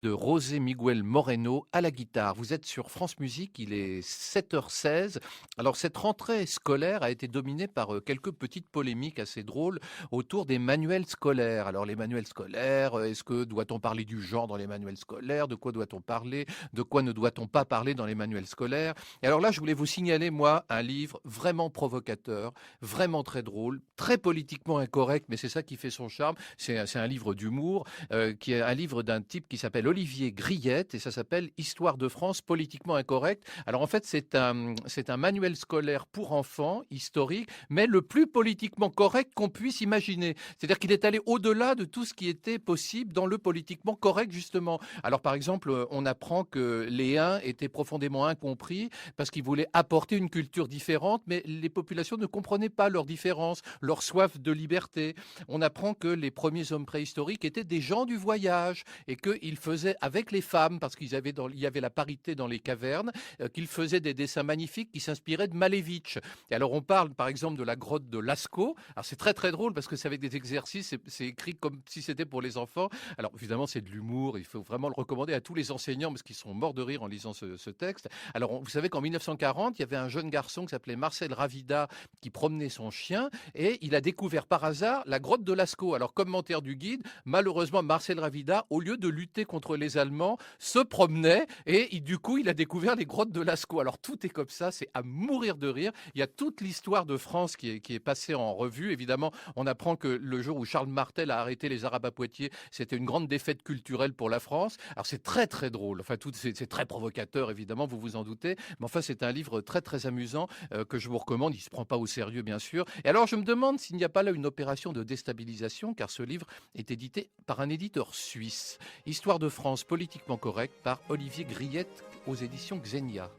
De José Miguel Moreno à la guitare. Vous êtes sur France Musique, il est 7h16. Alors cette rentrée scolaire a été dominée par quelques petites polémiques assez drôles autour des manuels scolaires. Alors les manuels scolaires, est-ce que doit-on parler du genre dans les manuels scolaires? De quoi doit-on parler? De quoi ne doit-on pas parler dans les manuels scolaires? Et alors là, je voulais vous signaler, moi, un livre vraiment provocateur, vraiment très drôle, très politiquement incorrect, mais c'est ça qui fait son charme. C'est un livre d'humour qui est un livre d'un type qui s'appelle Olivier Griette et ça s'appelle Histoire de France politiquement incorrecte. Alors en fait, c'est un manuel scolaire pour enfants, historique, mais le plus politiquement correct qu'on puisse imaginer. C'est-à-dire qu'il est allé au-delà de tout ce qui était possible dans le politiquement correct, justement. Alors par exemple, on apprend que les Huns étaient profondément incompris parce qu'ils voulaient apporter une culture différente, mais les populations ne comprenaient pas leurs différences, leur soif de liberté. On apprend que les premiers hommes préhistoriques étaient des gens du voyage et qu'ils faisaient avec les femmes, parce il y avait la parité dans les cavernes, qu'ils faisaient des dessins magnifiques qui s'inspiraient de Malevitch. Et alors on parle par exemple de la grotte de Lascaux. Alors c'est très très drôle parce que c'est avec des exercices, c'est écrit comme si c'était pour les enfants. Alors évidemment c'est de l'humour, il faut vraiment le recommander à tous les enseignants parce qu'ils sont morts de rire en lisant ce texte. Alors vous savez qu'en 1940, il y avait un jeune garçon qui s'appelait Marcel Ravida qui promenait son chien et il a découvert par hasard la grotte de Lascaux. Alors commentaire du guide, malheureusement Marcel Ravida, au lieu de lutter contre les Allemands, se promenait et du coup il a découvert les grottes de Lascaux. Alors tout est comme ça, c'est à mourir de rire. Il y a toute l'histoire de France qui est passée en revue. Évidemment, on apprend que le jour où Charles Martel a arrêté les Arabes à Poitiers, c'était une grande défaite culturelle pour la France. Alors c'est très très drôle, enfin c'est très provocateur évidemment, vous vous en doutez, mais enfin c'est un livre très très amusant que je vous recommande. Il se prend pas au sérieux bien sûr. Et alors je me demande s'il n'y a pas là une opération de déstabilisation, car ce livre est édité par un éditeur suisse. Histoire de France politiquement correcte par Olivier Griette aux éditions Xenia.